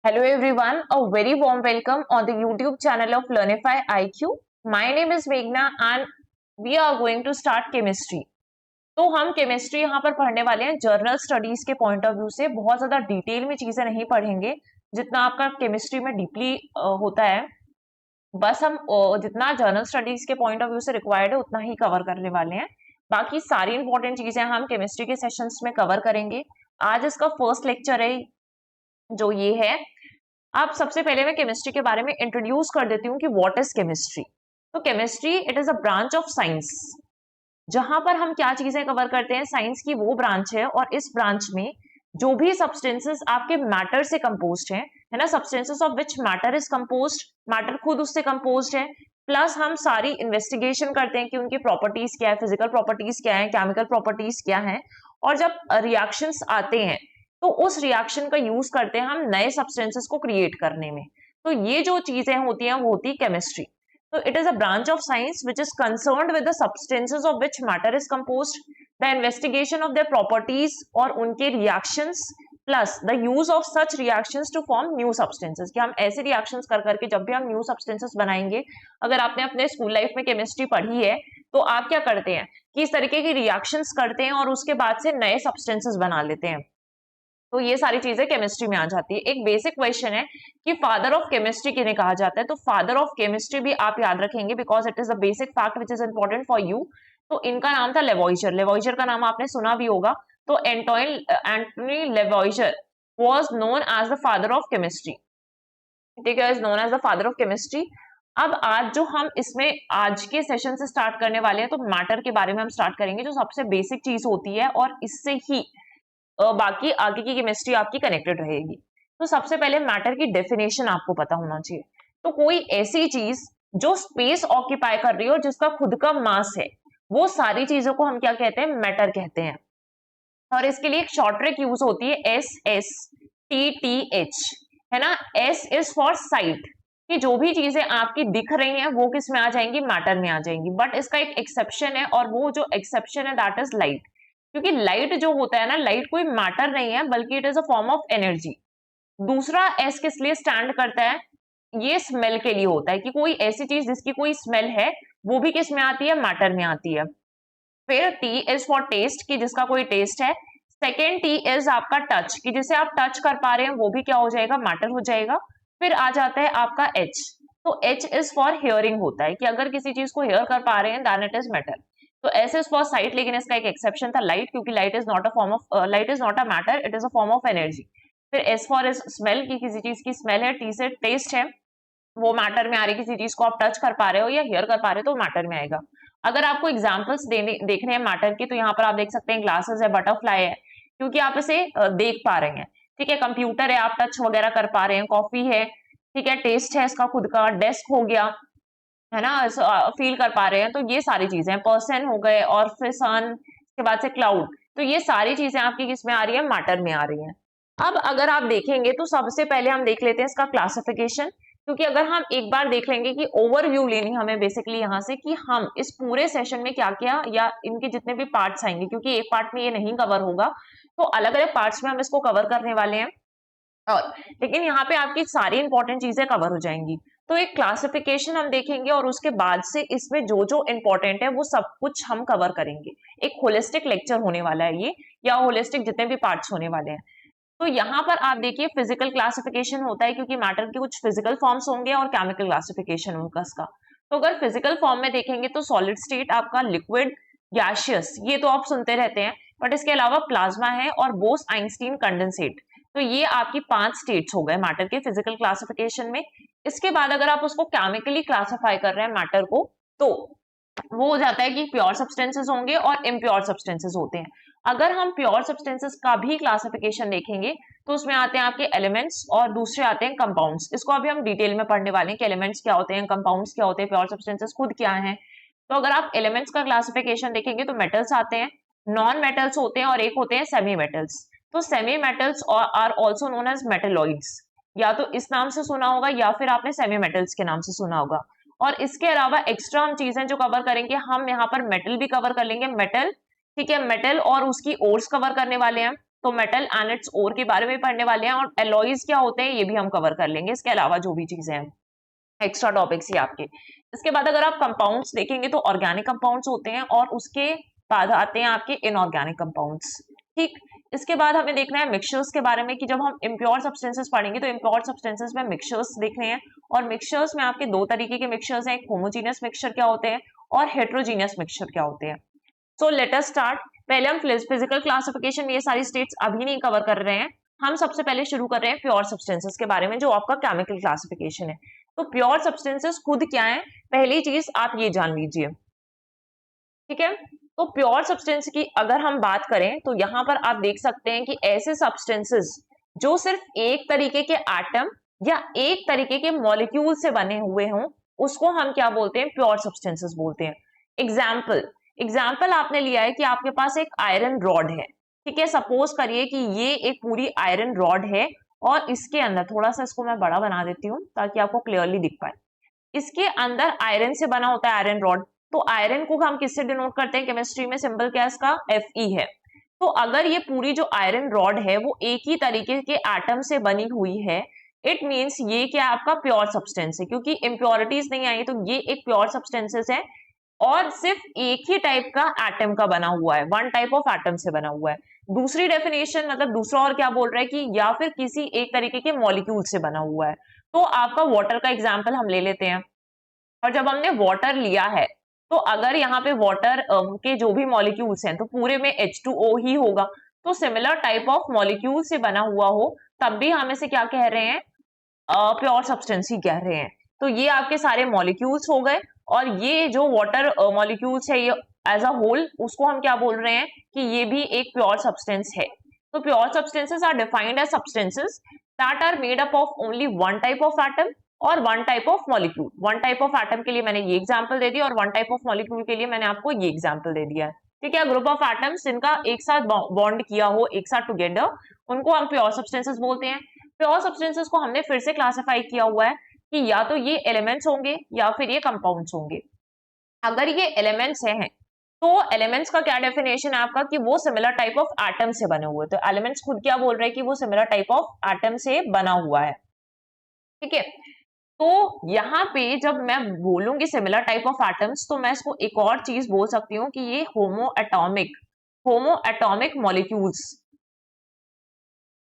Hello everyone, a very warm welcome on the YouTube channel of Learnify IQ. My name is Meghna and we are going to start chemistry. तो हम chemistry यहाँ पर पढ़ने वाले हैं journal studies के point of view से। बहुत ज्यादा डिटेल में चीजें नहीं पढ़ेंगे जितना आपका केमिस्ट्री में डीपली होता है। बस हम जितना जर्नल स्टडीज के पॉइंट ऑफ व्यू से रिक्वायर्ड है उतना ही कवर करने वाले हैं। बाकी सारी इंपॉर्टेंट चीजें हम केमिस्ट्री के सेशंस में कवर करेंगे। आज इसका फर्स्ट लेक्चर है जो ये है। अब सबसे पहले मैं केमिस्ट्री के बारे में इंट्रोड्यूस कर देती हूँ कि व्हाट इज केमिस्ट्री। तो chemistry it is a branch of science. जहां पर हम क्या चीजें कवर करते हैं, साइंस की वो ब्रांच है और इस ब्रांच में जो भी सब्सटेंसेस आपके मैटर से कंपोज्ड है ना, substances of which matter is composed, matter खुद उससे कंपोज्ड है, प्लस हम सारी इन्वेस्टिगेशन करते हैं कि उनकी प्रॉपर्टीज क्या है, फिजिकल प्रॉपर्टीज क्या है, केमिकल प्रॉपर्टीज क्या है, और जब रिएक्शंस आते हैं तो उस रिएक्शन का यूज करते हैं हम नए सब्सटेंसेस को क्रिएट करने में। तो ये जो चीजें होती हैं वो होती है chemistry. So it is a branch of science which is concerned with the substances of which matter is composed, the investigation of their properties और उनके reactions plus the use of such reactions to form new substances। कि हम ऐसे reactions कर करके जब भी हम new substances बनाएंगे, अगर आपने अपने स्कूल लाइफ में केमिस्ट्री पढ़ी है तो आप क्या करते हैं कि इस तरीके की reactions करते हैं और उसके बाद से नए substances बना लेते हैं। तो ये सारी चीजें केमिस्ट्री में आ जाती है। एक बेसिक क्वेश्चन है कि फादर ऑफ केमिस्ट्री किन्हें कहा जाता है, तो फादर ऑफ केमिस्ट्री भी आप याद रखेंगे because it is a basic fact which is important for you. तो इनका नाम था लेवॉइजर। लेवॉइजर का नाम आपने सुना भी होगा। तो Antoine Lavoisier was known as the father of chemistry. ठीक है, is known as the father of chemistry. अब आज जो हम इसमें आज के सेशन से स्टार्ट करने वाले हैं, तो मैटर के बारे में हम स्टार्ट करेंगे जो सबसे बेसिक चीज होती है और इससे ही बाकी आगे की केमिस्ट्री आपकी कनेक्टेड रहेगी। तो सबसे पहले मैटर की डेफिनेशन आपको पता होना चाहिए। तो कोई ऐसी चीज जो स्पेस ऑक्यूपाई कर रही हो, जिसका खुद का मास है, वो सारी चीजों को हम क्या कहते हैं, मैटर कहते हैं। और इसके लिए एक शॉर्ट ट्रिक यूज होती है SSTTH, है ना। S इज फॉर साइट, कि जो भी चीजें आपकी दिख रही हैं वो किस में आ जाएंगी, मैटर में आ जाएंगी। बट इसका एक एक्सेप्शन है और वो जो एक्सेप्शन है दैट इज लाइट। क्योंकि लाइट जो होता है ना, लाइट कोई मैटर नहीं है बल्कि it is a form of energy. दूसरा एस किस लिए स्टैंड करता है, ये स्मेल के लिए होता है कि कोई ऐसी चीज जिसकी कोई स्मेल है वो भी किस में आती है, मैटर में आती है। फिर टी इज फॉर टेस्ट, कि जिसका कोई टेस्ट है। सेकेंड टी इज आपका टच, कि जिसे आप टच कर पा रहे हैं वो भी क्या हो जाएगा, मैटर हो जाएगा। फिर आ जाता है आपका एच। तो एच इज फॉर हियरिंग होता है कि अगर किसी चीज को हियर कर पा रहे हैं दैन इट इज मैटर। तो एस इज फॉर साइट, लेकिन इसका एक एक्सेप्शन था लाइट, क्योंकि light is not a form of light is not a matter, it is a form of energy. फिर एस फॉर इज स्मेल, की किसी चीज की स्मेल है। टी से टेस्ट है, वो मैटर में आ रही, किसी चीज को आप टच कर पा रहे हो या हियर कर पा रहे हो तो मैटर में आएगा। अगर आपको एग्जांपल्स देखने हैं मैटर के, तो यहाँ पर आप देख सकते हैं ग्लासेस है, बटरफ्लाई है, क्योंकि आप इसे देख पा रहे हैं। ठीक है, कंप्यूटर है, आप टच वगैरह कर पा रहे हैं। कॉफी है, ठीक है, टेस्ट है इसका खुद का। डेस्क हो गया, है ना, फील कर पा रहे हैं। तो ये सारी चीजें, पर्सन हो गए, और फिर सन के बाद से क्लाउड। तो ये सारी चीजें आपकी किस में आ रही है, मैटर में आ रही हैं। अब अगर आप देखेंगे तो सबसे पहले हम देख लेते हैं इसका क्लासिफिकेशन। क्योंकि अगर हम एक बार देख लेंगे कि ओवरव्यू लेनी हमें बेसिकली यहाँ से कि हम इस पूरे सेशन में क्या क्या या इनके जितने भी पार्ट्स आएंगे, क्योंकि एक पार्ट में ये नहीं कवर होगा, तो अलग अलग पार्ट्स में हम इसको कवर करने वाले हैं। और लेकिन यहाँ पे आपकी सारी इंपॉर्टेंट चीजें कवर हो जाएंगी। तो एक क्लासिफिकेशन हम देखेंगे और उसके बाद से इसमें जो जो इंपॉर्टेंट है वो सब कुछ हम कवर करेंगे। एक होलिस्टिक लेक्चर होने वाला है ये, या होलिस्टिक जितने भी पार्ट्स होने वाले हैं। तो यहाँ पर आप देखिए फिजिकल क्लासिफिकेशन होता है, क्योंकि मैटर के कुछ फिजिकल फॉर्म्स होंगे और केमिकल क्लासिफिकेशन होगा इसका। तो अगर फिजिकल फॉर्म में देखेंगे तो सॉलिड स्टेट आपका, लिक्विड, गैसियस, ये तो आप सुनते रहते हैं। बट इसके अलावा प्लाज्मा है और बोस आइंस्टीन कंडेंसेट। तो ये आपकी 5 स्टेट्स हो गए मैटर के फिजिकल क्लासिफिकेशन में। इसके बाद अगर आप उसको केमिकली क्लासिफाई कर रहे हैं मैटर को, तो वो हो जाता है कि प्योर सब्सटेंसेस होंगे और इम्प्योर सब्सटेंसेस होते हैं। अगर हम प्योर सब्सटेंसेस का भी क्लासिफिकेशन देखेंगे तो उसमें आते हैं आपके एलिमेंट्स और दूसरे आते हैं कंपाउंड्स। इसको अभी हम डिटेल में पढ़ने वाले हैं कि एलिमेंट्स क्या होते हैं, कंपाउंड्स क्या होते हैं, प्योर सब्सटेंसेस खुद क्या है। तो अगर आप एलिमेंट्स का क्लासिफिकेशन देखेंगे तो मेटल्स आते हैं, नॉन मेटल्स होते हैं और एक होते हैं सेमी मेटल्स। तो semi metals are also known as metalloids. या तो इस नाम से सुना होगा या फिर आपने सेमी मेटल्स के नाम से सुना होगा। और इसके अलावा एक्स्ट्रा हम चीजें जो कवर करेंगे, हम यहाँ पर मेटल भी कवर कर लेंगे। मेटल, ठीक है, मेटल और उसकी ओर्स कवर करने वाले हैं। तो मेटल एंड इट्स ओर के बारे में पढ़ने वाले हैं, और एलॉयज क्या होते हैं ये भी हम कवर कर लेंगे, इसके अलावा जो भी चीजें हैं एक्स्ट्रा टॉपिक्स ही आपके। इसके बाद अगर आप कंपाउंड्स देखेंगे तो ऑर्गेनिक कंपाउंड्स होते हैं, और उसके बाद आते हैं आपके इनऑर्गेनिक कंपाउंड्स। ठीक, इसके बाद हमें देखना है मिक्सचर्स के बारे में, कि जब हम इम्प्योर सब्सटेंसेस पढ़ेंगे तो इम्प्योर सब्सटेंसेस में मिक्सचर्स देखने हैं, और मिक्सचर्स में आपके दो तरीके के मिक्सचर्स हैं, एक होमोजीनियस मिक्सचर क्या होते हैं और हेट्रोजीनियस मिक्सचर क्या होते हैं। So let us start. पहले हम फिजिकल क्लासिफिकेशन ये सारी स्टेट्स अभी नहीं कवर कर रहे हैं, हम सबसे पहले शुरू कर रहे हैं प्योर सब्सटेंसेस के बारे में, जो आपका केमिकल क्लासिफिकेशन है। तो प्योर सब्सटेंसेस खुद क्या है, पहली चीज आप ये जान लीजिए, ठीक है। तो प्योर सब्सटेंस की अगर हम बात करें तो यहां पर आप देख सकते हैं कि ऐसे सब्सटेंसेस जो सिर्फ एक तरीके के एटम या एक तरीके के मॉलिक्यूल से बने हुए हों, उसको हम क्या बोलते हैं, प्योर सब्सटेंसेस बोलते हैं। एग्जाम्पल आपने लिया है कि आपके पास एक आयरन रॉड है, ठीक है। सपोज करिए कि ये एक पूरी आयरन रॉड है, और इसके अंदर थोड़ा सा इसको मैं बड़ा बना देती हूँ ताकि आपको क्लियरली दिख पाए। इसके अंदर आयरन से बना होता है आयरन रॉड। तो आयरन को हम किससे डिनोट करते हैं, केमिस्ट्री में सिंबल क्या है इसका, Fe है। तो अगर ये पूरी जो आयरन रॉड है वो एक ही तरीके के एटम से बनी हुई है, इट मींस ये क्या आपका प्योर सब्सटेंस है, क्योंकि इम्प्योरिटीज नहीं आई, तो ये एक प्योर सब्सटेंसेस है, और सिर्फ एक ही टाइप का एटम का बना हुआ है, वन टाइप ऑफ एटम से बना हुआ है। दूसरी डेफिनेशन मतलब दूसरा और क्या बोल रहा है कि या फिर किसी एक तरीके के मॉलिक्यूल से बना हुआ है। तो आपका वाटर का एग्जाम्पल हम ले लेते हैं, और जब हमने वाटर लिया है तो अगर यहाँ पे वाटर के जो भी मॉलिक्यूल्स हैं तो पूरे में H2O ही होगा। तो सिमिलर टाइप ऑफ मॉलिक्यूल से बना हुआ हो तब भी हम इसे क्या कह रहे हैं, प्योर सब्सटेंस ही कह रहे हैं। तो ये आपके सारे मॉलिक्यूल्स हो गए, और ये जो वाटर मॉलिक्यूल्स है ये एज अ होल, उसको हम क्या बोल रहे हैं कि ये भी एक प्योर सब्सटेंस है। तो pure substances are defined as substances that are made up of only one type of atom और one type of molecule. One type of atom के लिए मैंने ये एग्जांपल दे दिया, और वन टाइप ऑफ मॉलिक्यूल के लिए मैंने आपको ये एग्जांपल दे दिया है, ठीक है। ग्रुप ऑफ एटम्स जिनका एक साथ बॉन्ड किया हो, एक साथ टुगेदर, उनको हम प्योर सब्सटेंसेस बोलते हैं। प्योर सब्सटेंसेस को हमने फिर से क्लासिफाई किया हुआ है कि या तो ये एलिमेंट्स होंगे या फिर ये कंपाउंड्स होंगे। अगर ये एलिमेंट्स हैं तो एलिमेंट्स का क्या डेफिनेशन है आपका, कि वो सिमिलर टाइप ऑफ एटम से बने हुए। तो एलिमेंट्स खुद क्या बोल रहे हैं कि वो सिमिलर टाइप ऑफ एटम से बना हुआ है, ठीक है। तो यहाँ पे जब मैं बोलूंगी सिमिलर टाइप ऑफ एटम्स, तो मैं इसको एक और चीज बोल सकती हूँ कि ये होमो एटॉमिक मॉलिक्यूल्स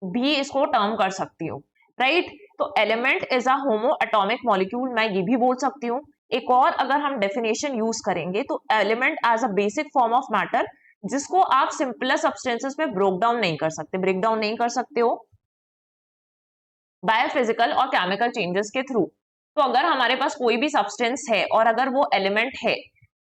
भी इसको टर्म कर सकती हूँ, राइट। तो element is a homo atomic molecule, मैं ये भी बोल सकती हूँ। एक और अगर हम डेफिनेशन यूज करेंगे तो element as a basic form of matter, जिसको आप सिंपलर सब्सटेंसेस में ब्रेक डाउन नहीं कर सकते हो बायोफिजिकल और केमिकल चेंजेस के थ्रू। तो अगर हमारे पास कोई भी सब्सटेंस है और अगर वो एलिमेंट है,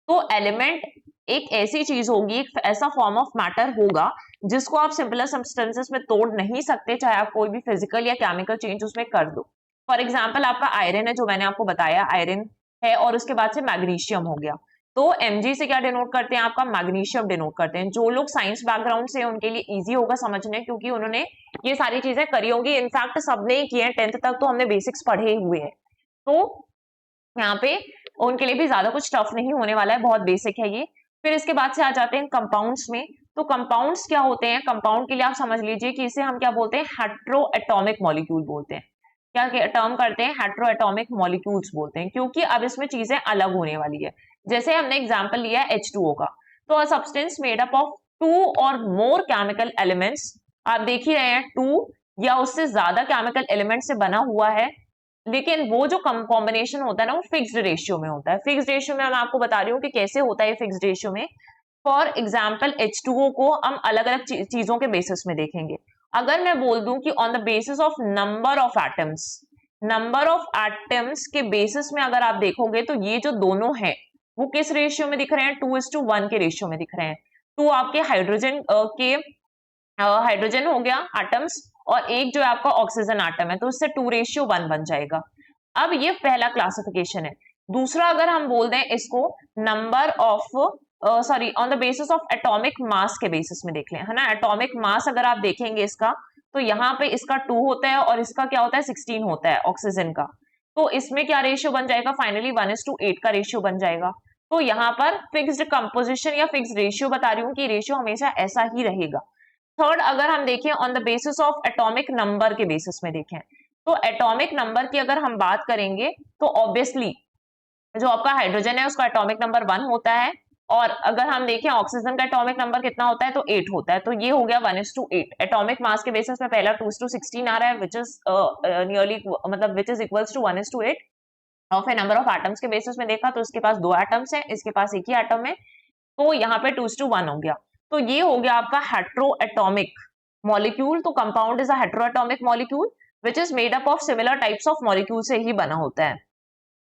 तो एलिमेंट एक ऐसी चीज होगी, एक ऐसा फॉर्म ऑफ मैटर होगा जिसको आप सिंपलर सब्सटेंसेस में तोड़ नहीं सकते, चाहे आप कोई भी फिजिकल या केमिकल चेंज उसमें कर दो। फॉर एग्जाम्पल आपका आयरन है, जो मैंने आपको बताया आयरन है, और उसके बाद से मैग्नीशियम हो गया। तो Mg से क्या डिनोट करते हैं, आपका मैग्नीशियम डिनोट करते हैं। जो लोग साइंस बैकग्राउंड से उनके लिए इजी होगा समझने, क्योंकि उन्होंने ये सारी चीजें करी होंगी। इनफैक्ट सबने ही किए हैं, 10th तक तो हमने बेसिक्स पढ़े हुए हैं। तो यहाँ पे उनके लिए भी ज्यादा कुछ टफ नहीं होने वाला है, बहुत बेसिक है ये। फिर इसके बाद से आ जाते हैं कंपाउंड्स में। तो कंपाउंड्स क्या होते हैं, कंपाउंड के लिए आप समझ लीजिए कि इसे हम क्या बोलते हैं, हेट्रोएटॉमिक मॉलिक्यूल बोलते हैं। क्या टर्म करते हैं, हेट्रोएटॉमिक मॉलिक्यूल्स बोलते हैं, क्योंकि अब इसमें चीजें अलग होने वाली है। जैसे हमने एग्जांपल लिया है H2O का, तो a substance made up of 2 और मोर केमिकल एलिमेंट्स, आप देख ही रहे हैं 2 या उससे ज्यादा केमिकल एलिमेंट से बना हुआ है, लेकिन वो जो कॉम्बिनेशन होता है ना, वो फिक्स्ड रेशियो में होता है। फिक्स्ड रेशियो में मैं आपको बता रही हूँ कि कैसे होता है फिक्स्ड रेशियो में। फॉर एग्जाम्पल H2O को हम अलग अलग चीजों के बेसिस में देखेंगे। अगर मैं बोल दूं कि on the basis of number of atoms के बेसिस में अगर आप देखोगे, तो ये जो दोनों हैं वो किस रेशियो में दिख रहे हैं, 2:1 के रेशियो में दिख रहे हैं। 2 आपके हाइड्रोजन हो गया एटम्स, और एक जो है आपका ऑक्सीजन एटम है, तो इससे 2:1 बन जाएगा। अब ये पहला क्लासिफिकेशन है। दूसरा अगर हम बोल दें इसको number of on the basis of atomic mass के बेसिस में देख लें, है ना। एटॉमिक मास अगर आप देखेंगे इसका, तो यहाँ पे इसका 2 होता है और इसका क्या होता है, 16 होता है ऑक्सीजन का। तो इसमें क्या रेशियो बन जाएगा, फाइनली 1:8 का रेशियो बन जाएगा। तो यहाँ पर फिक्स्ड कंपोजिशन या फिक्स्ड रेशियो बता रही हूँ कि रेशियो हमेशा ऐसा ही रहेगा। थर्ड, अगर हम देखें on the basis of atomic number के बेसिस में देखें, तो एटॉमिक नंबर की अगर हम बात करेंगे तो ऑब्वियसली जो आपका हाइड्रोजन है उसका एटॉमिक नंबर 1 होता है, और अगर हम देखें ऑक्सीजन का एटॉमिक नंबर कितना होता है तो 8 होता है। तो ये हो गया 1:8। एटॉमिक मास के बेसिस में पहला 2:16 आ रहा है, विच इज नियरली मतलब विच इज इक्वल्स टू 1:8। और फिर नंबर ऑफ एटम्स के बेसिस में देखा तो इसके पास 2 एटम्स हैं, इसके पास एक ही एटम है, तो यहाँ पे 2:1 हो गया। तो ये हो गया आपका हेट्रोएटॉमिक मॉलिक्यूल। तो compound is a heteroatomic molecule which is made up of similar types of molecule से ही बना होता है।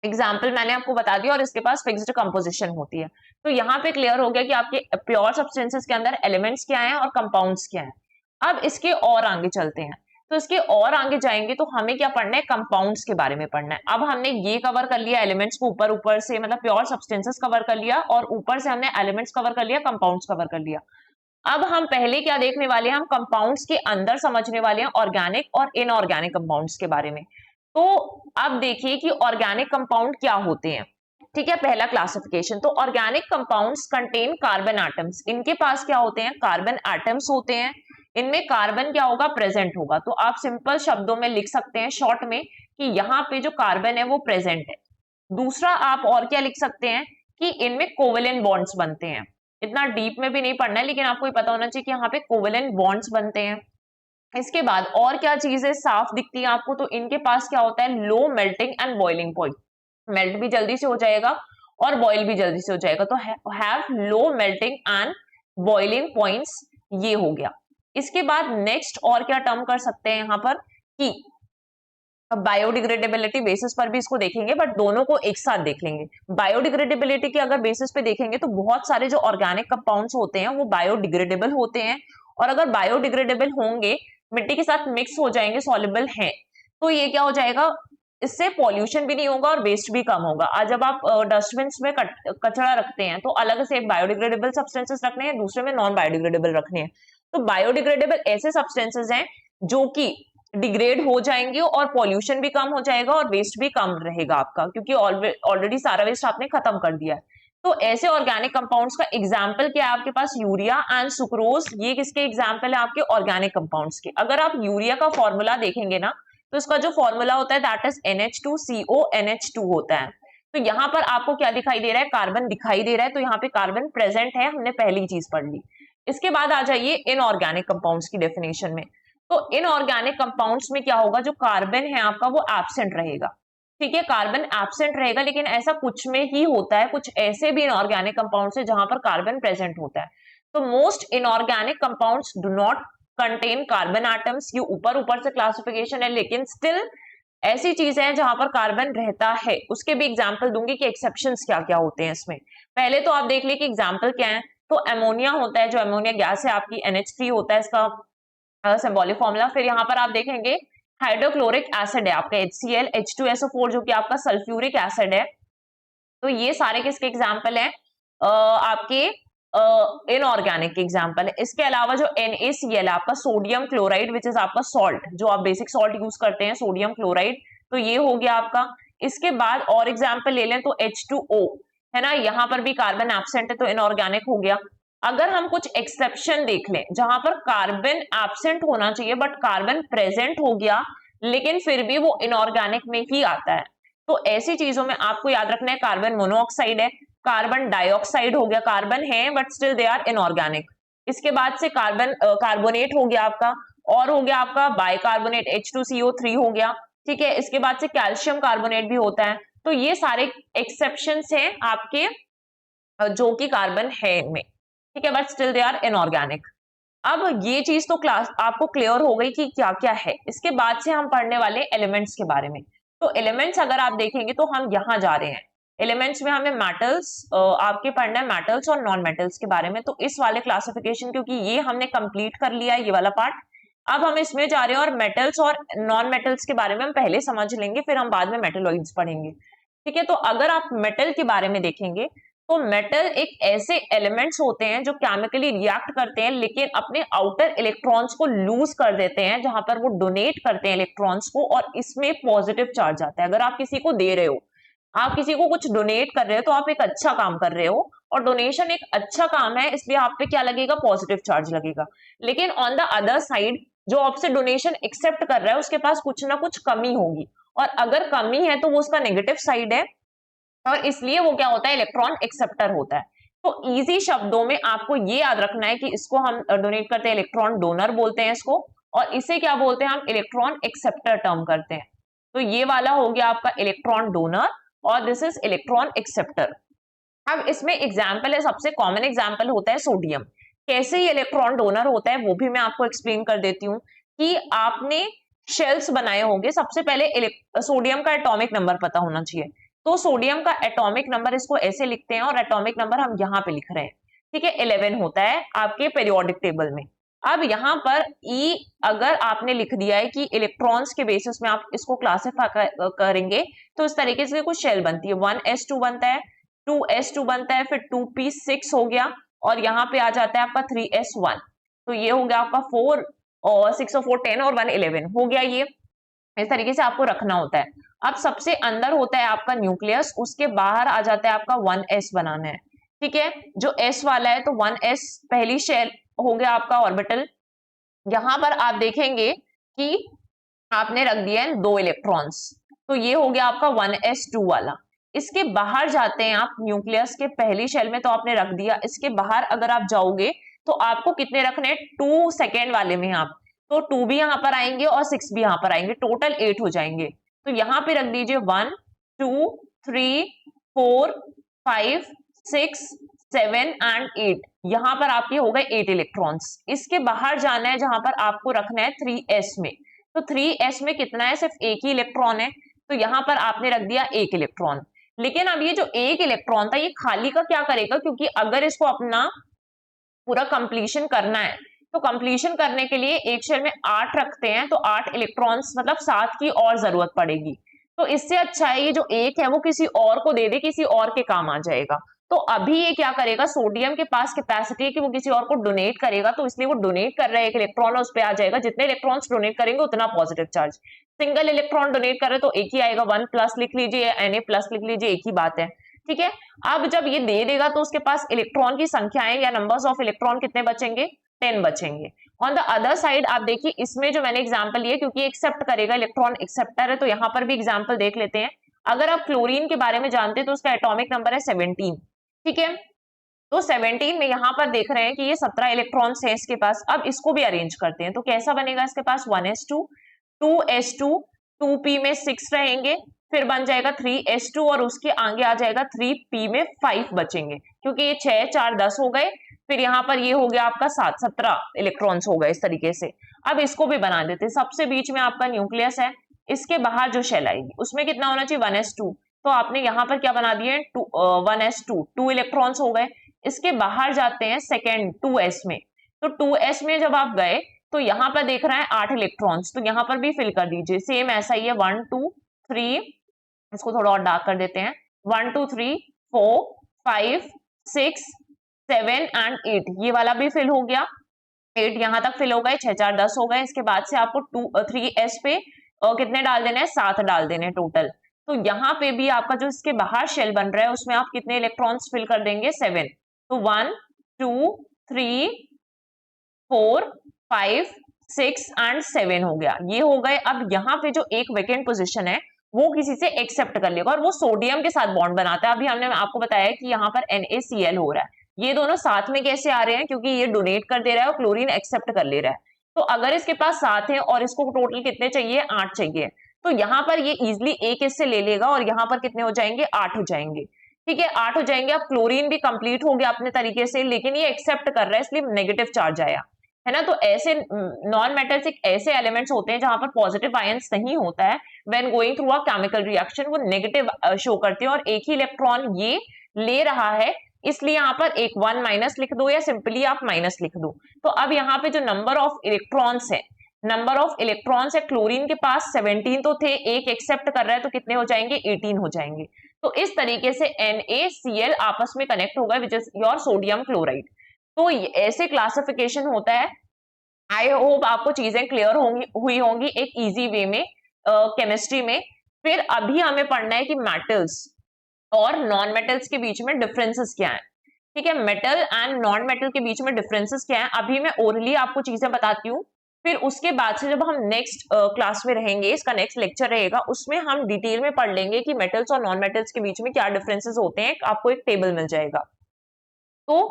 एग्जाम्पल मैंने आपको बता दिया, और इसके पास फिक्स्ड कंपोजिशन होती है। तो यहाँ पे क्लियर हो गया कि आपके प्योर सब्सटेंसेस के अंदर एलिमेंट्स क्या हैं और कंपाउंड्स क्या हैं। अब इसके और आगे चलते हैं, तो इसके और आगे जाएंगे तो हमें क्या पढ़ना है, कंपाउंड्स के बारे में पढ़ना है। अब हमने ये कवर कर लिया एलिमेंट्स को ऊपर ऊपर से, मतलब प्योर सब्सटेंसेस कवर कर लिया, और ऊपर से हमने एलिमेंट्स कवर कर लिया, कंपाउंड्स कवर कर लिया। अब हम पहले क्या देखने वाले हैं, हम कंपाउंड्स के अंदर समझने वाले हैं ऑर्गेनिक और इनऑर्गेनिक कंपाउंड्स के बारे में। तो अब देखिए कि ऑर्गेनिक कंपाउंड क्या होते हैं। ठीक है, पहला क्लासिफिकेशन, तो organic compounds contain carbon atoms. इनके पास क्या होते हैं, कार्बन एटम्स होते हैं। इनमें कार्बन क्या होगा, प्रेजेंट होगा। तो आप सिंपल शब्दों में लिख सकते हैं शॉर्ट में कि यहाँ पे जो कार्बन है वो प्रेजेंट है। दूसरा आप और क्या लिख सकते हैं कि इनमें कोवेलेंट बॉन्ड्स बनते हैं। इतना डीप में भी नहीं पढ़ना है, लेकिन आपको ये पता होना चाहिए कि यहाँ पे कोवेलेंट बॉन्ड्स बनते हैं। इसके बाद और क्या चीजें साफ दिखती है आपको, तो इनके पास क्या होता है, low melting and boiling point. Melt भी जल्दी से हो जाएगा और बॉइल भी जल्दी से हो जाएगा। तो have low melting and boiling points, ये हो गया। इसके बाद नेक्स्ट और क्या टर्म कर सकते हैं यहाँ पर कि बायोडिग्रेडेबिलिटी बेसिस पर भी इसको देखेंगे, बट दोनों को एक साथ देख लेंगे। बायोडिग्रेडेबिलिटी की अगर बेसिस पे देखेंगे तो बहुत सारे जो ऑर्गेनिक कंपाउंड्स होते हैं वो बायोडिग्रेडेबल होते हैं, और अगर बायोडिग्रेडेबल होंगे, मिट्टी के साथ मिक्स हो जाएंगे, सॉल्युबल हैं, तो ये क्या हो जाएगा, इससे पॉल्यूशन भी नहीं होगा और वेस्ट भी कम होगा। आज जब आप डस्टबिन में कचरा रखते हैं तो अलग से एक बायोडिग्रेडेबल सब्सटेंसेस रखने हैं, दूसरे में नॉन बायोडिग्रेडेबल रखने हैं। तो बायोडिग्रेडेबल ऐसे सब्सटेंसेस हैं जो कि डिग्रेड हो जाएंगे और पॉल्यूशन भी कम हो जाएगा और वेस्ट भी कम रहेगा आपका, क्योंकि ऑलरेडी सारा वेस्ट आपने खत्म कर दिया है। तो ऐसे ऑर्गेनिक कंपाउंड्स का एग्जाम्पल क्या है आपके पास, यूरिया एंड सुक्रोज। ये किसके एग्जाम्पल है, आपके ऑर्गेनिक कंपाउंड्स के। अगर आप यूरिया का फॉर्मूला देखेंगे ना, तो इसका जो फॉर्मूला होता है दैट इज NH2CONH2 होता है। तो यहाँ पर आपको क्या दिखाई दे रहा है, कार्बन दिखाई दे रहा है, तो यहाँ पे कार्बन प्रेजेंट है, हमने पहली चीज पढ़ ली। इसके बाद आ जाइए इनऑर्गेनिक कंपाउंड्स की डेफिनेशन में। तो इनऑर्गेनिक कंपाउंड्स में क्या होगा, जो कार्बन है आपका वो एब्सेंट रहेगा। ठीक है, कार्बन एब्सेंट रहेगा, लेकिन ऐसा कुछ में ही होता है, कुछ ऐसे भी इनऑर्गेनिक कंपाउंड्स है जहां पर कार्बन प्रेजेंट होता है। तो most inorganic compounds do not contain carbon atoms. ये ऊपर ऊपर से क्लासिफिकेशन है, लेकिन स्टिल ऐसी चीजें हैं जहां पर कार्बन रहता है। उसके भी एग्जाम्पल दूंगी कि एक्सेप्शंस क्या क्या होते हैं इसमें। पहले तो आप देख लीजिए कि एग्जाम्पल क्या है। तो अमोनिया होता है, जो अमोनिया गैस है आपकी, NH3 होता है इसका सिंबॉलिक फॉर्मूला। फिर यहाँ पर आप देखेंगे हाइड्रोक्लोरिक एसिड है आपका HCl, H2SO4 जो कि आपका सल्फ्यूरिक एसिड है। तो ये सारे किसके एग्जाम्पल हैं, आपके इनऑर्गेनिक के एग्जाम्पल है। इसके अलावा जो NaCl है आपका, सोडियम क्लोराइड विच इज आपका सॉल्ट, जो आप बेसिक सॉल्ट यूज करते हैं, सोडियम क्लोराइड, तो ये हो गया आपका। इसके बाद और एग्जाम्पल ले लें तो H2O है ना, यहाँ पर भी कार्बन एब्सेंट है तो इनऑर्गेनिक हो गया। अगर हम कुछ एक्सेप्शन देख लें जहां पर कार्बन एब्सेंट होना चाहिए बट कार्बन प्रेजेंट हो गया, लेकिन फिर भी वो इनऑर्गेनिक में ही आता है, तो ऐसी चीजों में आपको याद रखना है कार्बन मोनोऑक्साइड है, कार्बन डाइऑक्साइड हो गया, कार्बन है but still they are inorganic. इसके बाद से कार्बन कार्बोनेट हो गया आपका, और हो गया आपका बाइकार्बोनेट H2CO3 हो गया। ठीक है, इसके बाद से कैल्शियम कार्बोनेट भी होता है। तो ये सारे एक्सेप्शंस हैं आपके जो कि कार्बन है इनमें। ठीक है, but still they are inorganic. अब ये चीज तो क्लास आपको क्लियर हो गई कि क्या क्या है। इसके बाद से हम पढ़ने वाले एलिमेंट्स के बारे में। तो एलिमेंट्स अगर आप देखेंगे तो हम यहां जा रहे हैं, एलिमेंट्स में हमें मेटल्स आपके पढ़ना है, मेटल्स और नॉन मेटल्स के बारे में। तो इस वाले क्लासिफिकेशन, क्योंकि ये हमने कंप्लीट कर लिया है ये वाला पार्ट, अब हम इसमें जा रहे हैं, और मेटल्स और नॉन मेटल्स के बारे में हम पहले समझ लेंगे, फिर हम बाद में मेटलॉइड्स पढ़ेंगे। ठीक है, तो अगर आप मेटल के बारे में देखेंगे तो मेटल एक ऐसे एलिमेंट्स होते हैं जो केमिकली रिएक्ट करते हैं, लेकिन अपने आउटर इलेक्ट्रॉन्स को लूज कर देते हैं, जहां पर वो डोनेट करते हैं इलेक्ट्रॉन्स को, और इसमें पॉजिटिव चार्ज आता है। अगर आप किसी को दे रहे हो, आप किसी को कुछ डोनेट कर रहे हो, तो आप एक अच्छा काम कर रहे हो, और डोनेशन एक अच्छा काम है, इसलिए आप पे क्या लगेगा, पॉजिटिव चार्ज लगेगा। लेकिन ऑन द अदर साइड जो आपसे डोनेशन एक्सेप्ट कर रहा है उसके पास कुछ ना कुछ कमी होगी, और अगर कमी है तो वो उसका नेगेटिव साइड है, और इसलिए वो क्या होता है, इलेक्ट्रॉन एक्सेप्टर होता है। तो इजी शब्दों में आपको ये याद रखना है कि इसको हम डोनेट करते हैं, इलेक्ट्रॉन डोनर बोलते हैं इसको, और इसे क्या बोलते हैं, हम इलेक्ट्रॉन एक्सेप्टर टर्म करते हैं। तो ये वाला हो गया आपका इलेक्ट्रॉन डोनर, और दिस इज इलेक्ट्रॉन एक्सेप्टर। अब इसमें एग्जाम्पल है, सबसे कॉमन एग्जाम्पल होता है सोडियम। कैसे ये इलेक्ट्रॉन डोनर होता है वो भी मैं आपको एक्सप्लेन कर देती हूँ, कि आपने शेल्स बनाए होंगे। सबसे पहले सोडियम का एटॉमिक नंबर पता होना चाहिए। तो सोडियम का एटॉमिक नंबर इसको ऐसे लिखते हैं, और एटॉमिक नंबर हम यहाँ पे लिख रहे हैं, ठीक है, 11 होता है आपके पेरियोडिक टेबल में। अब यहाँ पर ई अगर आपने लिख दिया है कि इलेक्ट्रॉन्स के बेसिस में आप इसको क्लासिफाई करेंगे, तो इस तरीके से कुछ शेल बनती है। 1s2 बनता है, 2s2 बनता है, फिर 2p6 हो गया, और यहाँ पे आ जाता है आपका 3s1। तो ये हो गया आपका 4 और 6 और 4 10 और 1 11 हो गया। ये इस तरीके से आपको रखना होता है। अब सबसे अंदर होता है आपका न्यूक्लियस, उसके बाहर आ जाता है आपका 1s बनाना है, ठीक है। जो s वाला है तो 1s पहली शेल हो गया आपका ऑर्बिटल। यहां पर आप देखेंगे कि आपने रख दिया है 2 इलेक्ट्रॉन्स, तो ये हो गया आपका 1s2 वाला। इसके बाहर जाते हैं आप न्यूक्लियस के पहली शेल में, तो आपने रख दिया। इसके बाहर अगर आप जाओगे तो आपको कितने रखने हैं, 2 सेकेंड वाले में आप, तो 2 भी यहां पर आएंगे और 6 भी यहां पर आएंगे, टोटल 8 हो जाएंगे। तो यहां पे रख दीजिए 1 2 3 4 5 6 7 एंड 8। यहां पर आपके हो गए 8 इलेक्ट्रॉन्स। इसके बाहर जाना है जहां पर आपको रखना है 3s में, तो 3s में कितना है, सिर्फ एक ही इलेक्ट्रॉन है, तो यहां पर आपने रख दिया 1 इलेक्ट्रॉन। लेकिन अब ये जो 1 इलेक्ट्रॉन था ये खाली का क्या करेगा, क्योंकि अगर इसको अपना पूरा कंप्लीशन करना है, तो कंप्लीशन करने के लिए एक शेल में 8 रखते हैं, तो 8 इलेक्ट्रॉन्स मतलब 7 की और जरूरत पड़ेगी। तो इससे अच्छा है ये जो 1 है वो किसी और को दे दे, किसी और के काम आ जाएगा। तो अभी ये क्या करेगा, सोडियम के पास कैपेसिटी है कि वो किसी और को डोनेट करेगा, तो इसलिए वो डोनेट कर रहा है 1 इलेक्ट्रॉन, और उस पर आ जाएगा जितने इलेक्ट्रॉन्स डोनेट करेंगे उतना positive charge. Single electron donate कर रहे तो एक ही आएगा, 1 प्लस लिख लीजिए, Na+ लिख लीजिए, एक ही बात है, ठीक है। अब जब ये दे देगा तो उसके पास इलेक्ट्रॉन की संख्याएं या नंबर्स ऑफ इलेक्ट्रॉन कितने बचेंगे, 10 बचेंगे। ऑन द अदर साइड आप देखिए, इसमें जो मैंने एग्जांपल लिए, क्योंकि एक्सेप्ट करेगा, इलेक्ट्रॉन एक्सेप्टर है, तो यहां पर भी एग्जांपल देख लेते हैं। अगर आप क्लोरीन के बारे में जानते हैं तो उसका एटॉमिक नंबर है 17, ठीक है। तो 17 में यहां पर देख रहे हैं कि ये 17 इलेक्ट्रॉन्स हैं इसके पास। अब इसको भी अरेंज करते हैं, तो कैसा बनेगा, इसके पास 1s2 2s2 2p में 6 रहेंगे, फिर बन जाएगा 3s2, और उसके आगे आ जाएगा 3p में 5 बचेंगे, क्योंकि ये 6 4 10 हो गए। फिर यहाँ पर ये हो गया आपका 7 17 इलेक्ट्रॉन्स हो गए इस तरीके से। अब इसको भी बना देते हैं। सबसे बीच में आपका न्यूक्लियस है, इसके बाहर जो शेल आएगी उसमें कितना होना चाहिए, 1s2, तो आपने यहाँ पर क्या बना दिए, 1s2 2 इलेक्ट्रॉन्स हो गए। इसके बाहर जाते हैं सेकेंड 2s में, तो 2s में जब आप गए तो यहाँ पर देख रहे हैं 8 इलेक्ट्रॉन्स, तो यहाँ पर भी फिल कर दीजिए, सेम ऐसा ही है, 1 2 3, इसको थोड़ा और डार्क कर देते हैं, 1 2 3 4 5 6 7 एंड 8, ये वाला भी फिल हो गया, 8 यहां तक फिल हो गए, 6 4 10 हो गए। इसके बाद से आपको 3s पे कितने डाल देने हैं, 7 डाल देने हैं टोटल। तो यहाँ पे भी आपका जो इसके बाहर शेल बन रहा है उसमें आप कितने इलेक्ट्रॉन्स फिल कर देंगे, 7। तो 1 2 3 4 5 6 एंड 7 हो गया, ये हो गए। अब यहाँ पे जो एक वेकेंट पोजीशन है वो किसी से एक्सेप्ट कर लेगा, और वो सोडियम के साथ बॉन्ड बनाता है। अभी हमने आपको बताया कि यहाँ पर NaCl हो रहा है, ये दोनों साथ में कैसे आ रहे हैं, क्योंकि ये डोनेट कर दे रहा है और क्लोरीन एक्सेप्ट कर ले रहा है। तो अगर इसके पास 7 है और इसको टोटल कितने चाहिए, 8 चाहिए, तो यहाँ पर ये इजिली एक इससे ले लेगा, और यहाँ पर कितने हो जाएंगे, 8 हो जाएंगे, ठीक है, 8 हो जाएंगे। अब क्लोरीन भी कंप्लीट हो गया अपने तरीके से, लेकिन ये एक्सेप्ट कर रहा है इसलिए नेगेटिव चार्ज आया, है ना। तो ऐसे नॉन मेटल्स एक ऐसे एलिमेंट्स होते हैं जहां पर पॉजिटिव आयंस नहीं होता है, when going through a chemical reaction वो नेगेटिव शो करते हैं, और एक ही इलेक्ट्रॉन ये ले रहा है, इसलिए यहाँ पर एक 1 माइनस लिख दो, या सिंपली आप माइनस लिख दो। तो अब यहाँ पे जो नंबर ऑफ इलेक्ट्रॉन्स है, नंबर ऑफ इलेक्ट्रॉन्स है, क्लोरीन के पास 17 तो थे, एक एक्सेप्ट कर रहा है, तो कितने हो जाएंगे, 18 हो जाएंगे। तो इस तरीके से NaCl आपस में कनेक्ट होगा, which is your sodium chloride. तो ऐसे क्लासिफिकेशन होता है। आई होप आपको चीजें क्लियर हुई होंगी एक इजी वे में केमिस्ट्री में। फिर अभी हमें पढ़ना है कि मेटल्स और नॉन मेटल्स के बीच में डिफरेंसेस क्या है। ठीक है, मेटल एंड नॉन मेटल के बीच में डिफरेंसेस क्या है, अभी मैं ओरली आपको चीजें बताती हूँ, फिर उसके बाद से जब हम नेक्स्ट क्लास में रहेंगे, इसका नेक्स्ट लेक्चर रहेगा, उसमें हम डिटेल में पढ़ लेंगे कि मेटल्स और नॉन मेटल्स के बीच में क्या डिफरेंसेस होते हैं, आपको एक टेबल मिल जाएगा। तो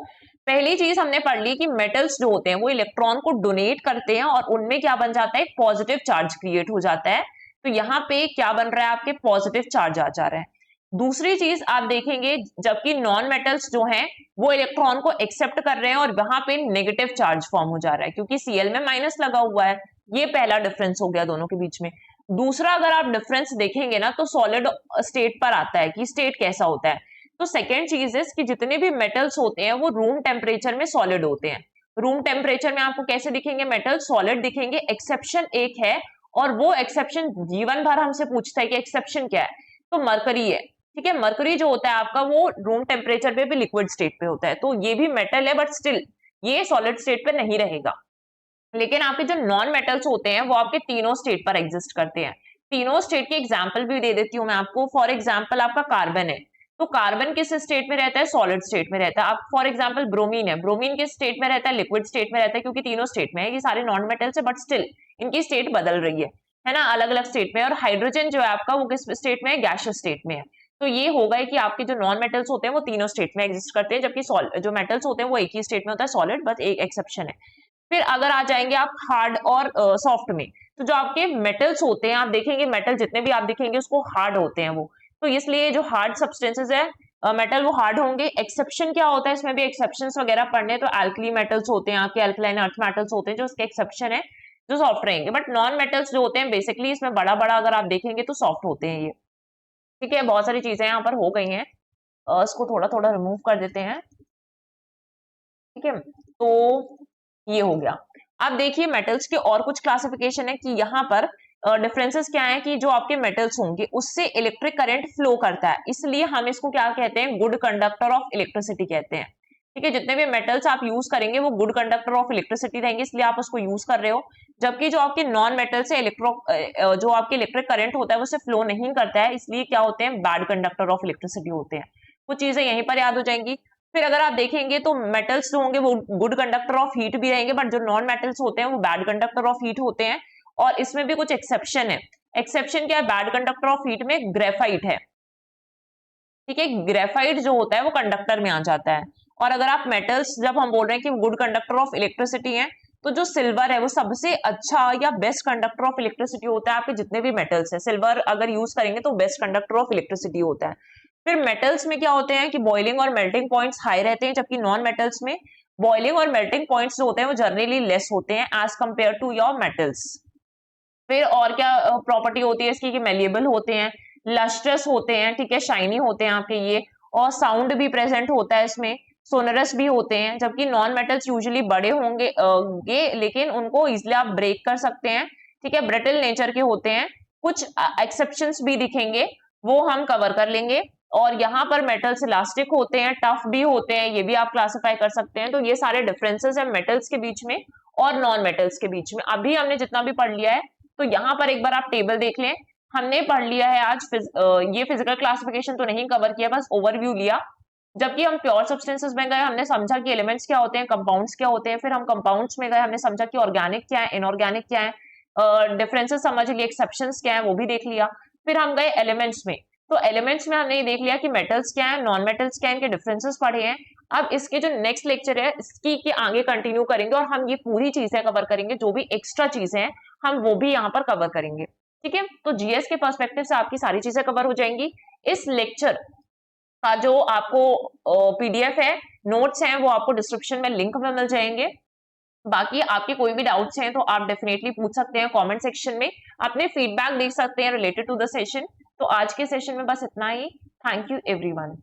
पहली चीज हमने पढ़ ली कि मेटल्स जो होते हैं वो इलेक्ट्रॉन को डोनेट करते हैं और उनमें क्या बन जाता है, पॉजिटिव चार्ज क्रिएट हो जाता है। तो यहाँ पे क्या बन रहा है, आपके पॉजिटिव चार्ज आ जा रहा है। दूसरी चीज आप देखेंगे, जबकि नॉन मेटल्स जो हैं वो इलेक्ट्रॉन को एक्सेप्ट कर रहे हैं और वहां पे नेगेटिव चार्ज फॉर्म हो जा रहा है, क्योंकि Cl में माइनस लगा हुआ है। ये पहला डिफरेंस हो गया दोनों के बीच में। दूसरा अगर आप डिफरेंस देखेंगे ना, तो सॉलिड स्टेट पर आता है कि स्टेट कैसा होता है। तो सेकेंड चीज इज कि जितने भी मेटल्स होते हैं वो रूम टेम्परेचर में सॉलिड होते हैं। रूम टेम्परेचर में आपको कैसे दिखेंगे, मेटल सॉलिड दिखेंगे। एक्सेप्शन एक है, और वो एक्सेप्शन जीवन भर हमसे पूछता है कि एक्सेप्शन क्या है, तो मरकरी है। ठीक है, मरकरी जो होता है आपका वो रूम टेम्परेचर पे भी लिक्विड स्टेट पे होता है, तो ये भी मेटल है, बट स्टिल ये सॉलिड स्टेट पे नहीं रहेगा। लेकिन आपके जो नॉन मेटल्स होते हैं वो आपके तीनों स्टेट पर एग्जिस्ट करते हैं। तीनों स्टेट की एग्जांपल भी दे देती हूँ मैं आपको। फॉर एग्जांपल आपका कार्बन है, तो कार्बन किस स्टेट में रहता है, सॉलिड स्टेट में रहता है। आप फॉर एग्जांपल ब्रोमीन है, ब्रोमीन किस स्टेट में रहता है, लिक्विड स्टेट में रहता है, क्योंकि तीनों स्टेट में है। ये सारे नॉन मेटल्स है, बट स्टिल इनकी स्टेट बदल रही है ना, अलग अलग स्टेट में। और हाइड्रोजन जो है आपका वो किस स्टेट में है, गैसियस स्टेट में है। तो ये होगा कि आपके जो नॉन मेटल्स होते हैं वो तीनों स्टेट में एग्जिस्ट करते हैं, जबकि जो मेटल्स होते हैं वो एक ही स्टेट में होता है, सॉलिड, बस एक एक्सेप्शन है। फिर अगर आ जाएंगे आप हार्ड और सॉफ्ट में, तो जो आपके मेटल्स होते हैं, आप देखेंगे मेटल जितने भी आप देखेंगे उसको हार्ड होते हैं वो। तो इसलिए जो हार्ड सब्सटेंसेस है मेटल वो हार्ड होंगे। एक्सेप्शन क्या होता है, इसमें भी एक्सेप्शंस वगैरह पढ़ने, तो एल्कली मेटल्स होते हैं आपके, अल्कलाइन अर्थ मेटल्स होते हैं जो इसके एक्सेप्शन है, जो सॉफ्ट रहेंगे। बट नॉन मेटल्स जो होते हैं बेसिकली इसमें बड़ा बड़ा अगर आप देखेंगे तो सॉफ्ट होते हैं ये। ठीक है, बहुत सारी चीजें यहाँ पर हो गई हैं, इसको थोड़ा थोड़ा रिमूव कर देते हैं। ठीक है, तो ये हो गया। अब देखिए मेटल्स के और कुछ क्लासिफिकेशन है कि यहाँ पर डिफरेंसेस क्या है, कि जो आपके मेटल्स होंगे उससे इलेक्ट्रिक करंट फ्लो करता है, इसलिए हम इसको क्या कहते हैं, गुड कंडक्टर ऑफ इलेक्ट्रिसिटी कहते हैं। ठीक है, जितने भी मेटल्स आप यूज करेंगे वो गुड कंडक्टर ऑफ इलेक्ट्रिसिटी रहेंगे, इसलिए आप उसको यूज कर रहे हो। जबकि जो आपके नॉन मेटल से जो आपके इलेक्ट्रिक करंट होता है वो उससे फ्लो नहीं करता है, इसलिए क्या होते हैं, बैड कंडक्टर ऑफ इलेक्ट्रिसिटी होते हैं। कुछ चीजें यहीं पर याद हो जाएंगी। फिर अगर आप देखेंगे तो मेटल्स जो होंगे वो गुड कंडक्टर ऑफ हीट भी रहेंगे, बट जो नॉन मेटल्स होते हैं वो बैड कंडक्टर ऑफ हीट होते हैं। और इसमें भी कुछ एक्सेप्शन है। एक्सेप्शन क्या है, बैड कंडक्टर ऑफ हीट में ग्रेफाइट है। ठीक है, ग्रेफाइट जो होता है वो कंडक्टर में आ जाता है। और अगर आप मेटल्स जब हम बोल रहे हैं कि गुड कंडक्टर ऑफ इलेक्ट्रिसिटी है, तो जो सिल्वर है वो सबसे अच्छा या बेस्ट कंडक्टर ऑफ इलेक्ट्रिसिटी होता है। आपके जितने भी मेटल्स है, सिल्वर अगर यूज करेंगे तो बेस्ट कंडक्टर ऑफ इलेक्ट्रिसिटी होता है। फिर मेटल्स में क्या होते हैं कि बॉइलिंग और मेल्टिंग पॉइंट्स हाई रहते हैं, जबकि नॉन मेटल्स में बॉइलिंग और मेल्टिंग पॉइंट्स जो होते हैं वो जनरली लेस होते हैं as compare to your metals. फिर और क्या प्रॉपर्टी होती है इसकी, कि मेलिएबल होते हैं, लस्ट्रस होते हैं, ठीक है, शाइनी होते हैं आपके ये, और साउंड भी प्रेजेंट होता है इसमें, सोनरस भी होते हैं। जबकि नॉन मेटल्स यूजुअली बड़े होंगे लेकिन उनको इजिली आप ब्रेक कर सकते हैं। ठीक है, ब्रिटल नेचर के होते हैं। कुछ एक्सेप्शंस भी दिखेंगे, वो हम कवर कर लेंगे। और यहाँ पर मेटल्स इलास्टिक होते हैं, टफ भी होते हैं, ये भी आप क्लासिफाई कर सकते हैं। तो ये सारे डिफरेंसेस है मेटल्स के बीच में और नॉन मेटल्स के बीच में। अभी हमने जितना भी पढ़ लिया है, तो यहाँ पर एक बार आप टेबल देख लें। हमने पढ़ लिया है आज ये फिजिकल क्लासिफिकेशन तो नहीं कवर किया, बस ओवरव्यू लिया। जबकि हम प्योर सब्सटेंसेस में गए, हमने समझा कि एलिमेंट्स क्या होते हैं, कंपाउंड्स क्या होते हैं। फिर हम कंपाउंड्स में गए, हमने समझा कि ऑर्गेनिक क्या है, इनऑर्गेनिक क्या है, डिफरेंसेस समझ लिए, एक्सेप्शंस क्या है वो भी देख लिया। फिर हम गए एलिमेंट्स में, तो एलिमेंट्स में हमने ये देख लिया कि मेटल्स क्या है, नॉन मेटल्स क्या है, इनके डिफरेंसेस पढ़े हैं। अब इसके जो नेक्स्ट लेक्चर है इसकी के आगे कंटिन्यू करेंगे और हम ये पूरी चीजें कवर करेंगे, जो भी एक्स्ट्रा चीजें हैं हम वो भी यहाँ पर कवर करेंगे। ठीक है, तो जीएस के पर्सपेक्टिव से आपकी सारी चीजें कवर हो जाएंगी। इस लेक्चर का जो आपको पीडीएफ है, नोट्स हैं, वो आपको डिस्क्रिप्शन में लिंक में मिल जाएंगे। बाकी आपके कोई भी डाउट्स हैं तो आप डेफिनेटली पूछ सकते हैं कमेंट सेक्शन में, अपने फीडबैक दे सकते हैं रिलेटेड टू द सेशन। तो आज के सेशन में बस इतना ही। Thank you everyone.